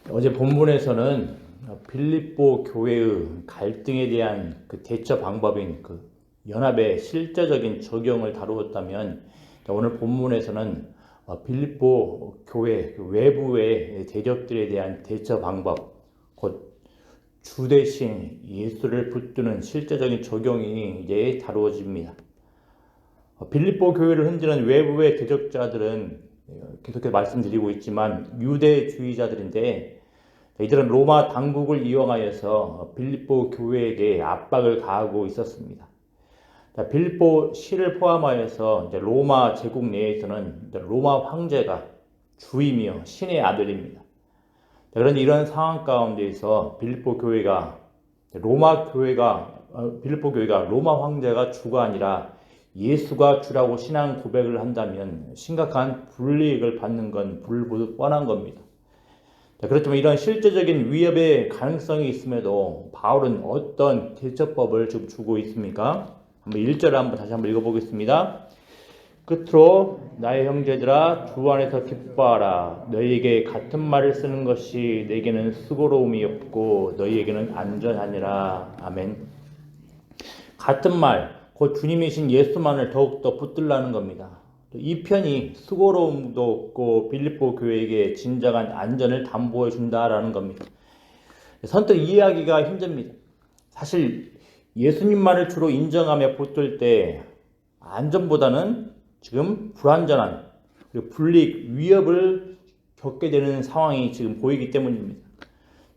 어제 본문에서는 빌립보 교회의 갈등에 대한 그 대처 방법인 그 연합의 실제적인 적용을 다루었다면, 오늘 본문에서는 빌립보 교회 그 외부의 대적들에 대한 대처 방법, 곧 주 대신 예수를 붙드는 실제적인 적용이 이제 다루어집니다. 빌립보 교회를 흔드는 외부의 대적자들은 계속해서 말씀드리고 있지만 유대주의자들인데, 이들은 로마 당국을 이용하여서 빌립보 교회에게 압박을 가하고 있었습니다. 빌립보 시를 포함하여서 이제 로마 제국 내에서는 로마 황제가 주이며 신의 아들입니다. 그런데 이런 상황 가운데에서 빌립보 교회가 로마 황제가 주가 아니라 예수가 주라고 신앙 고백을 한다면 심각한 불이익을 받는 건 불보듯 뻔한 겁니다. 그렇지만 이런 실제적인 위협의 가능성이 있음에도 바울은 어떤 대처법을 지금 주고 있습니까? 한번 1절을 다시 한번 읽어보겠습니다. 끝으로 나의 형제들아 주 안에서 기뻐하라. 너희에게 같은 말을 쓰는 것이 내게는 수고로움이 없고 너희에게는 안전하니라. 아멘. 같은 말, 곧 주님이신 예수만을 더욱더 붙들라는 겁니다. 이 편이 수고로움도 없고 빌립보 교회에게 진정한 안전을 담보해 준다라는 겁니다. 선뜻 이해하기가 힘듭니다. 사실 예수님만을 주로 인정하며 붙들 때 안전보다는 지금 불안전한 그리고 불이익, 위협을 겪게 되는 상황이 지금 보이기 때문입니다.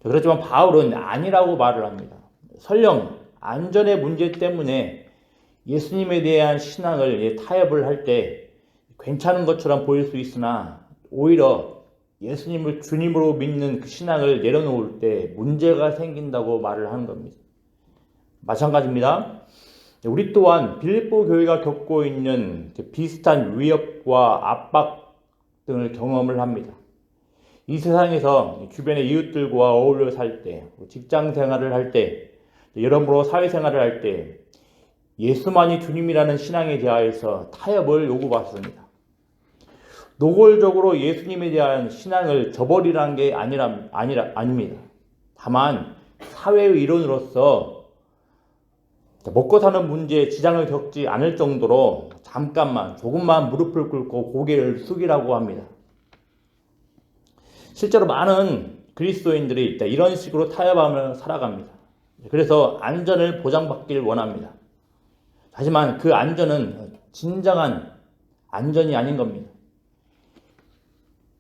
그렇지만 바울은 아니라고 말을 합니다. 설령 안전의 문제 때문에 예수님에 대한 신앙을 타협을 할 때 괜찮은 것처럼 보일 수 있으나 오히려 예수님을 주님으로 믿는 그 신앙을 내려놓을 때 문제가 생긴다고 말을 하는 겁니다. 마찬가지입니다. 우리 또한 빌립보 교회가 겪고 있는 비슷한 위협과 압박 등을 경험을 합니다. 이 세상에서 주변의 이웃들과 어울려 살 때, 직장 생활을 할 때, 여러모로 사회생활을 할 때 예수만이 주님이라는 신앙에 대하여서 타협을 요구받습니다. 노골적으로 예수님에 대한 신앙을 저버리라는 게 아닙니다. 다만 사회의 일원으로서 먹고 사는 문제에 지장을 겪지 않을 정도로 조금만 무릎을 꿇고 고개를 숙이라고 합니다. 실제로 많은 그리스도인들이 이런 식으로 타협하며 살아갑니다. 그래서 안전을 보장받길 원합니다. 하지만 그 안전은 진정한 안전이 아닌 겁니다.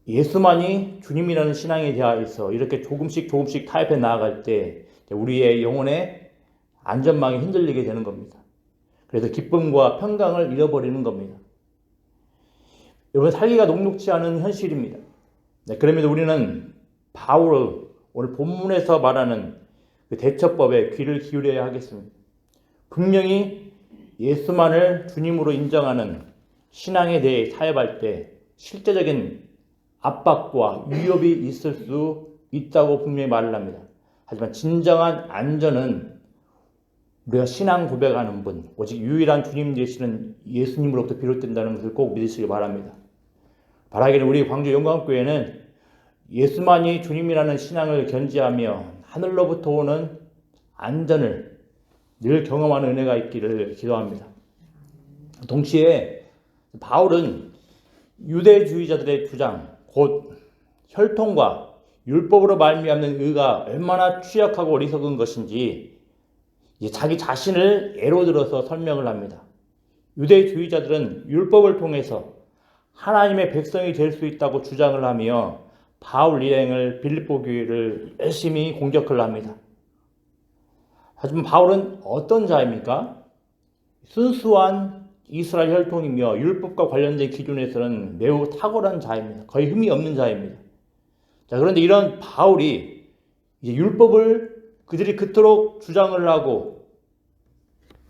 예수만이 주님이라는 신앙에 대하여서 이렇게 조금씩 타협해 나아갈 때 우리의 영혼의 안전망이 흔들리게 되는 겁니다. 그래서 기쁨과 평강을 잃어버리는 겁니다. 여러분, 살기가 녹록지 않은 현실입니다. 그럼에도 우리는 바울의 오늘 본문에서 말하는 그 대처법에 귀를 기울여야 하겠습니다. 분명히 예수만을 주님으로 인정하는 신앙에 대해 타협할 때 실제적인 압박과 위협이 있을 수 있다고 분명히 말을 합니다. 하지만 진정한 안전은 우리가 신앙 고백하는 분, 오직 유일한 주님 되시는 예수님으로부터 비롯된다는 것을 꼭 믿으시기 바랍니다. 바라기는 우리 광주 영광교회는 예수만이 주님이라는 신앙을 견지하며 하늘로부터 오는 안전을 늘 경험하는 은혜가 있기를 기도합니다. 동시에 바울은 유대주의자들의 주장, 곧 혈통과 율법으로 말미암는 의가 얼마나 취약하고 어리석은 것인지 자기 자신을 예로 들어서 설명을 합니다. 유대주의자들은 율법을 통해서 하나님의 백성이 될 수 있다고 주장을 하며 바울 일행을 빌립보 교회를 열심히 공격을 합니다. 하지만 바울은 어떤 자입니까? 순수한 이스라엘 혈통이며 율법과 관련된 기준에서는 매우 탁월한 자입니다. 거의 흠이 없는 자입니다. 그런데 이런 바울이 이제 율법을 그들이 그토록 주장을 하고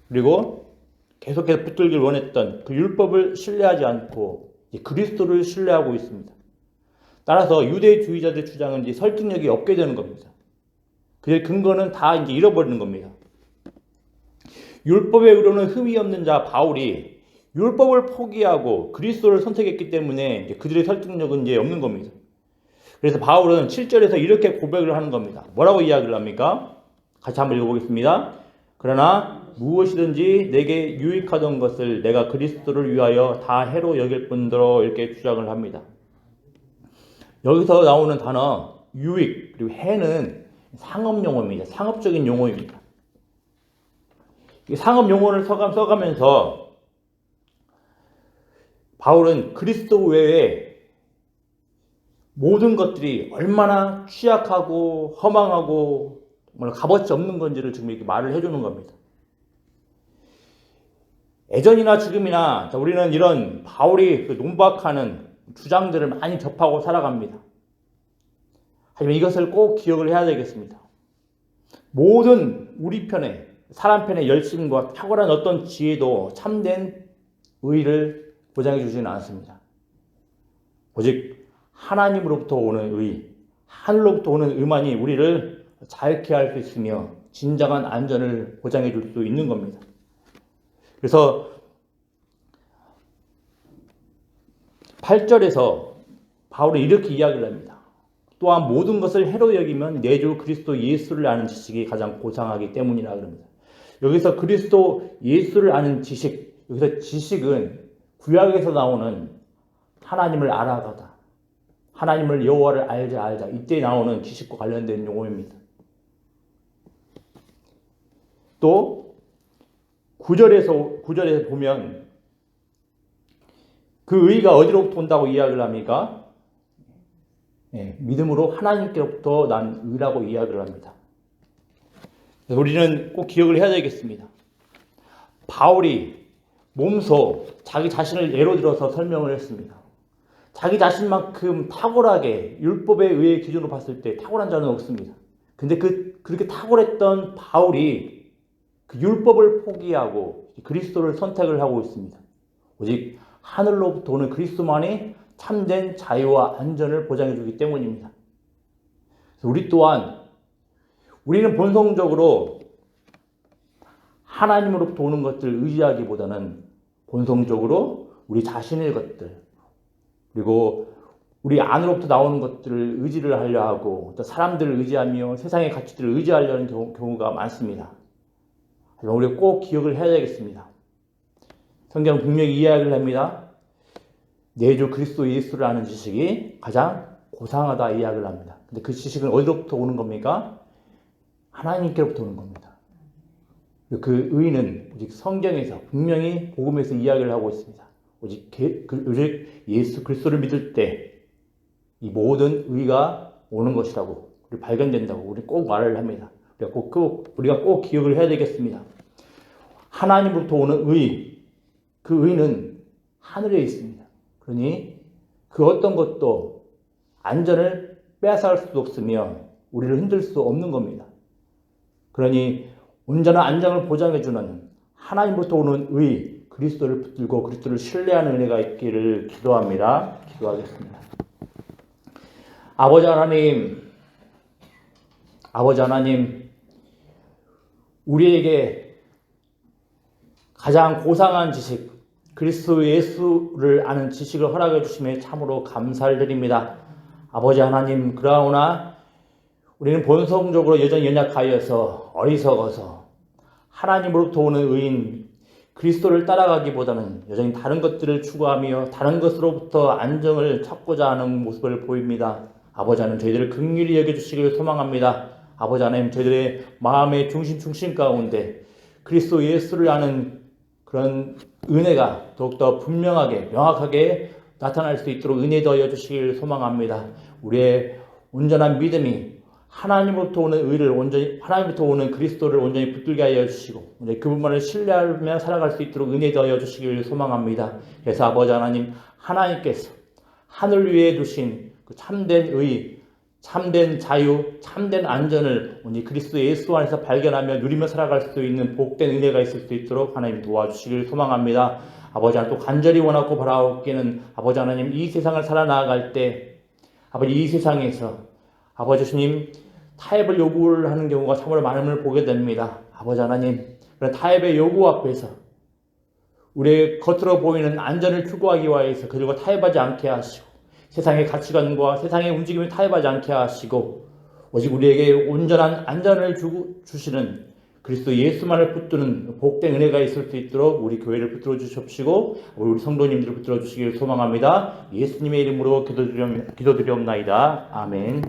그리고 계속해서 붙들길 원했던 그 율법을 신뢰하지 않고 그리스도를 신뢰하고 있습니다. 따라서 유대주의자들의 주장은 이제 설득력이 없게 되는 겁니다. 그의 근거는 다 이제 잃어버리는 겁니다. 율법의 의로는 흠이 없는 자 바울이 율법을 포기하고 그리스도를 선택했기 때문에 그들의 설득력은 이제 없는 겁니다. 그래서 바울은 7절에서 이렇게 고백을 하는 겁니다. 뭐라고 이야기를 합니까? 같이 한번 읽어보겠습니다. 그러나 무엇이든지 내게 유익하던 것을 내가 그리스도를 위하여 다 해로 여길 뿐더러 이렇게 주장을 합니다. 여기서 나오는 단어 유익 그리고 해는 상업 용어입니다. 상업적인 용어입니다. 이 상업 용어를 써가면서 바울은 그리스도 외에 모든 것들이 얼마나 취약하고 허망하고 정말 값어치 없는 건지를 지금 이렇게 말을 해주는 겁니다. 예전이나 지금이나 우리는 이런 바울이 논박하는 주장들을 많이 접하고 살아갑니다. 하지만 이것을 꼭 기억을 해야 되겠습니다. 모든 우리 편에 사람 편의 열심과 탁월한 어떤 지혜도 참된 의를 보장해 주지는 않습니다. 오직 하나님으로부터 오는 의, 하늘로부터 오는 의만이 우리를 자유케 할 수 있으며 진정한 안전을 보장해 줄 수 있는 겁니다. 그래서 8절에서 바울이 이렇게 이야기를 합니다. 또한 모든 것을 해로 여기면 내 주 그리스도 예수를 아는 지식이 가장 고상하기 때문이라 그럽니다. 여기서 그리스도 예수를 아는 지식, 여기서 지식은 구약에서 나오는 하나님을 알아가다, 하나님을 여호와를 알자 이때 나오는 지식과 관련된 용어입니다. 또 9절에서 보면 그 의가 어디로부터 온다고 이야기를 합니까? 믿음으로 하나님께로부터 난 의라고 이야기를 합니다. 우리는 꼭 기억을 해야 되겠습니다. 바울이 몸소 자기 자신을 예로 들어서 설명을 했습니다. 자기 자신만큼 탁월하게 율법의 의의 기준으로 봤을 때 탁월한 자는 없습니다. 근데 그렇게 탁월했던 바울이 그 율법을 포기하고 그리스도를 선택을 하고 있습니다. 오직 하늘로부터 오는 그리스도만이 참된 자유와 안전을 보장해 주기 때문입니다. 우리 또한 우리는 본성적으로 하나님으로부터 오는 것들을 의지하기보다는 본성적으로 우리 자신의 것들 그리고 우리 안으로부터 나오는 것들을 의지를 하려 하고 또 사람들을 의지하며 세상의 가치들을 의지하려는 경우가 많습니다. 하지만 우리가 꼭 기억을 해야 되겠습니다. 성경은 분명히 이야기를 합니다. 내 주 그리스도 예수를 아는 지식이 가장 고상하다 이야기를 합니다. 근데 그 지식은 어디로부터 오는 겁니까? 하나님께로부터 오는 겁니다. 그 의는 오직 성경에서 분명히 복음에서 이야기를 하고 있습니다. 오직 예수 그리스도를 믿을 때 이 모든 의가 오는 것이라고 발견된다고 우리 꼭 말을 합니다. 우리가 꼭 기억을 해야 되겠습니다. 하나님으로부터 오는 의, 그 의는 하늘에 있습니다. 그러니 그 어떤 것도 안전을 빼앗을 수도 없으며 우리를 흔들 수 없는 겁니다. 그러니 온전한 안전을 보장해주는 하나님으로부터 오는 의, 그리스도를 붙들고 그리스도를 신뢰하는 은혜가 있기를 기도합니다. 기도하겠습니다. 아버지 하나님, 우리에게 가장 고상한 지식, 그리스도 예수를 아는 지식을 허락해 주심에 참으로 감사를 드립니다. 아버지 하나님, 그러나 우리는 본성적으로 여전히 연약하여서 어리석어서 하나님으로부터 오는 의인 그리스도를 따라가기보다는 여전히 다른 것들을 추구하며 다른 것으로부터 안정을 찾고자 하는 모습을 보입니다. 아버지 하나님, 저희들을 긍휼히 여겨주시기를 소망합니다. 아버지 하나님, 저희들의 마음의 중심 가운데 그리스도 예수를 아는 그런 은혜가 더욱더 분명하게 명확하게 나타날 수 있도록 은혜 더하여 주시기를 소망합니다. 우리의 온전한 믿음이 하나님으로부터 오는 의를 온전히, 하나님으로부터 오는 그리스도를 온전히 붙들게 하여 주시고 그분만을 신뢰하며 살아갈 수 있도록 은혜 더하여 주시기를 소망합니다. 그래서 아버지 하나님, 하나님께서 하늘 위에 두신 그 참된 의, 참된 자유, 참된 안전을 오직 그리스도 예수 안에서 발견하며 누리며 살아갈 수 있는 복된 은혜가 있을 수 있도록 하나님 도와주시기를 소망합니다. 아버지 하나님, 또 간절히 원하고 바라옵기는 아버지 하나님, 이 세상을 살아나갈 때 아버지 이 세상에서 아버지 주님 타협을 요구를 하는 경우가 참으로 많음을 보게 됩니다. 아버지 하나님, 그런 타협의 요구 앞에서 우리의 겉으로 보이는 안전을 추구하기 위해서 그들과 타협하지 않게 하시고 세상의 가치관과 세상의 움직임을 타협하지 않게 하시고 오직 우리에게 온전한 안전을 주시는 그리스도 예수만을 붙드는 복된 은혜가 있을 수 있도록 우리 교회를 붙들어 주십시고 우리 성도님들을 붙들어 주시기를 소망합니다. 예수님의 이름으로 기도드리옵나이다. 아멘.